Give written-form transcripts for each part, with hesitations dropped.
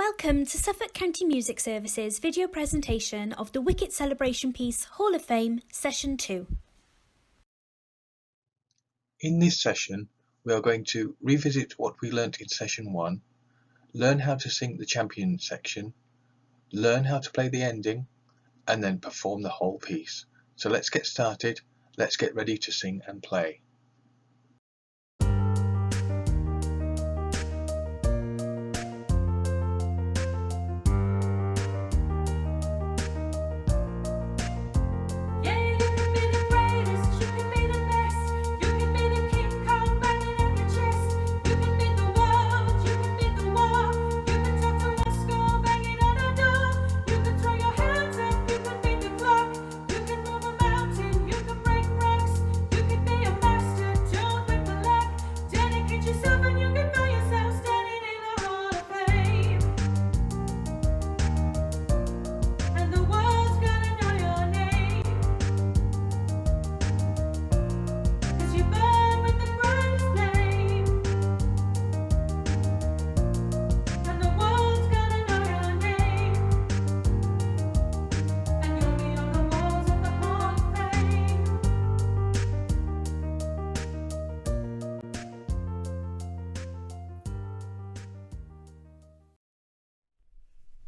Welcome to Suffolk County Music Service's video presentation of the Wicket Celebration Piece Hall of Fame Session 2. In this session, we are going to revisit what we learnt in Session 1, learn how to sing the champion section, learn how to play the ending, and then perform the whole piece. So let's get started, let's get ready to sing and play.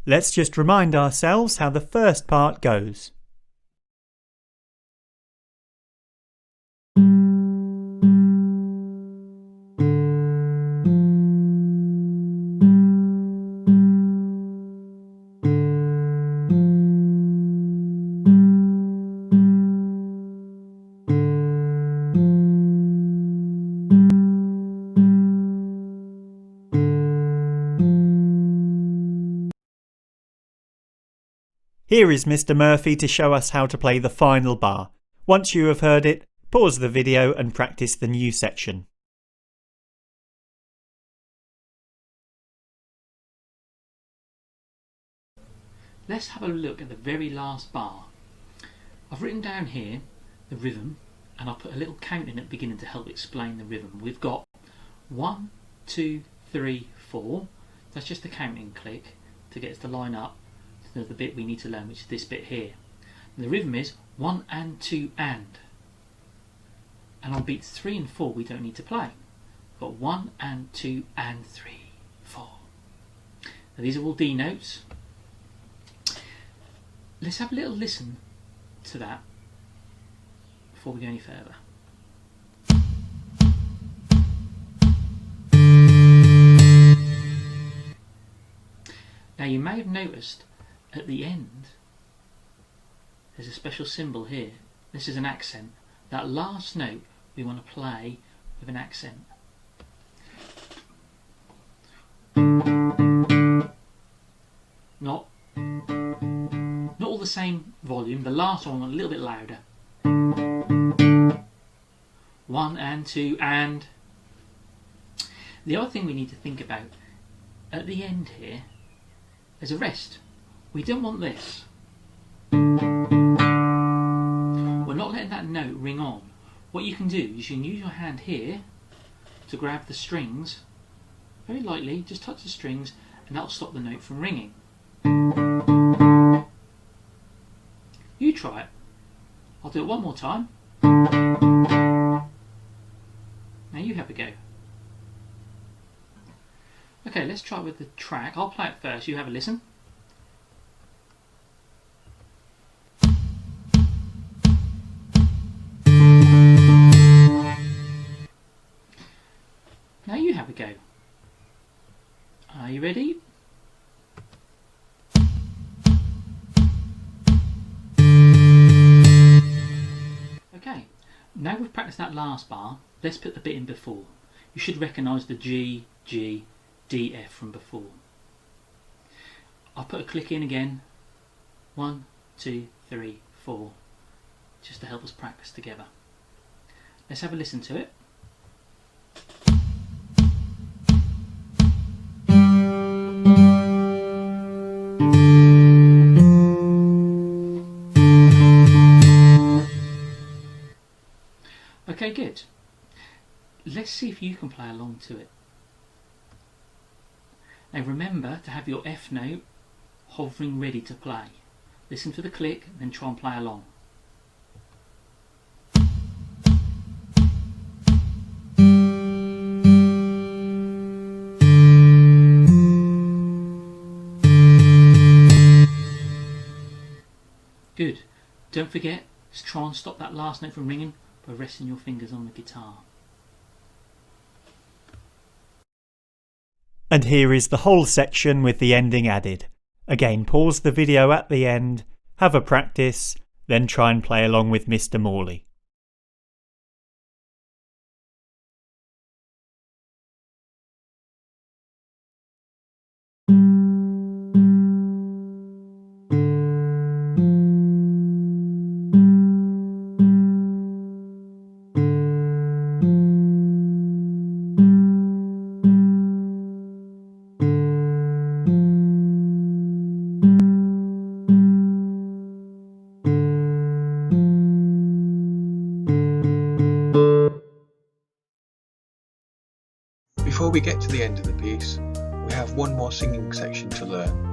Let's just remind ourselves how the first part goes. Here is Mr. Murphy to show us how to play the final bar. Once you have heard it, pause the video and practice the new section. Let's have a look at the very last bar. I've written down here the rhythm, and I'll put a little count in at the beginning to help explain the rhythm. We've got 1, 2, 3, 4. That's just a counting click to get us to line up to the bit we need to learn, which is this bit here. And the rhythm is 1 and 2 and. And on beats 3 and 4 we don't need to play. We've got 1 and 2 and 3, 4. Now these are all D notes. Let's have a little listen to that before we go any further. Now you may have noticed at the end there's a special symbol here. This is an accent. That last note we want to play with an accent. Not all the same volume. The last one a little bit louder. 1 and 2 and. The other thing we need to think about at the end here, there's a rest. We don't want this. We're not letting that note ring on. What you can do is you can use your hand here to grab the strings very lightly, just touch the strings, and that'll stop the note from ringing. You try it. I'll do it one more time. Now you have a go. Okay, let's try it with the track. I'll play it first, you have a listen. Now you have a go. Are you ready? Okay, now we've practiced that last bar, let's put the bit in before. You should recognise the G, G, D, F from before. I'll put a click in again. 1, 2, 3, 4, just to help us practice together. Let's have a listen to it. Okay, good. Let's see if you can play along to it. Now remember to have your F note hovering ready to play. Listen for the click, then try and play along. Good. Don't forget to try and stop that last note from ringing by resting your fingers on the guitar. And here is the whole section with the ending added. Again, pause the video at the end, have a practice, then try and play along with Mr. Morley. Before we get to the end of the piece, we have one more singing section to learn.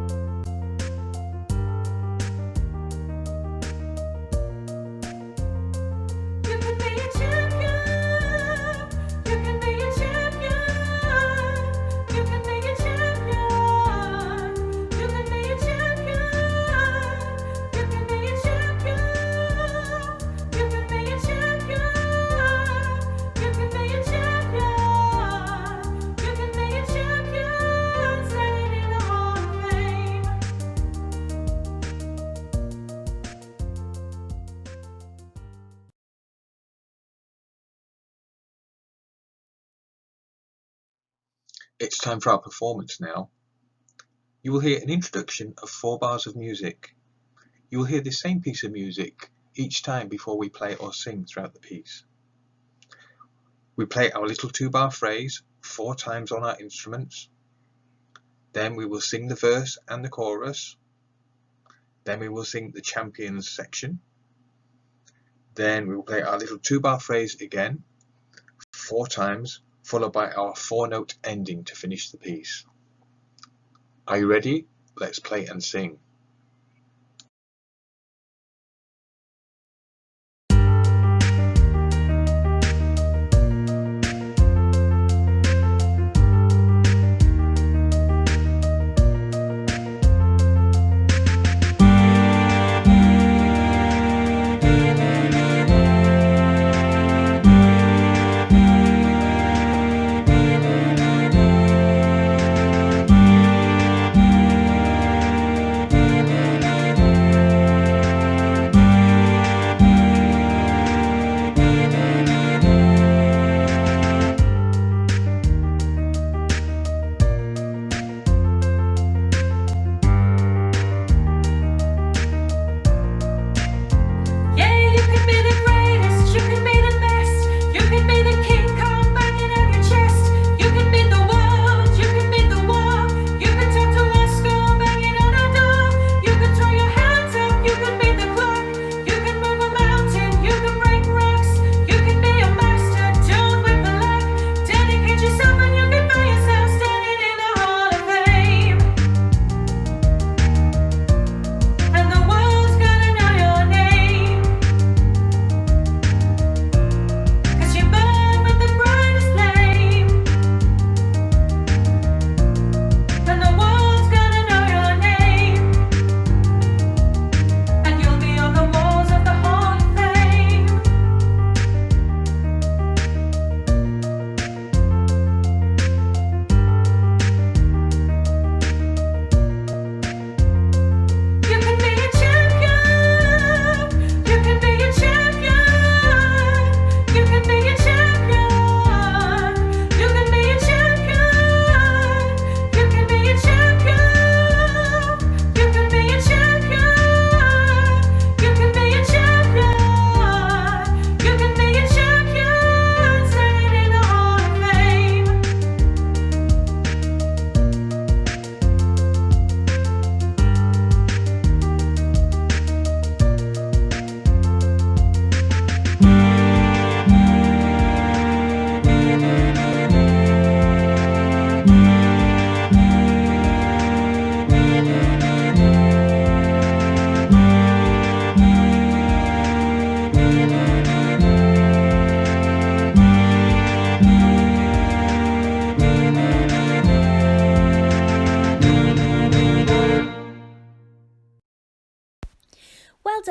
It's time for our performance now. You will hear an introduction of 4 bars of music. You will hear the same piece of music each time before we play or sing throughout the piece. We play our little 2-bar phrase 4 times on our instruments. Then we will sing the verse and the chorus. Then we will sing the champions section. Then we will play our little 2-bar phrase again 4 times, followed by our 4-note ending to finish the piece. Are you ready? Let's play and sing.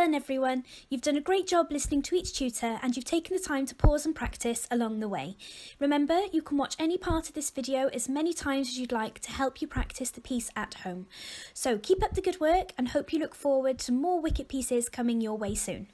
done, everyone. You've done a great job listening to each tutor and you've taken the time to pause and practice along the way. Remember, you can watch any part of this video as many times as you'd like to help you practice the piece at home. So keep up the good work and hope you look forward to more Wicket pieces coming your way soon.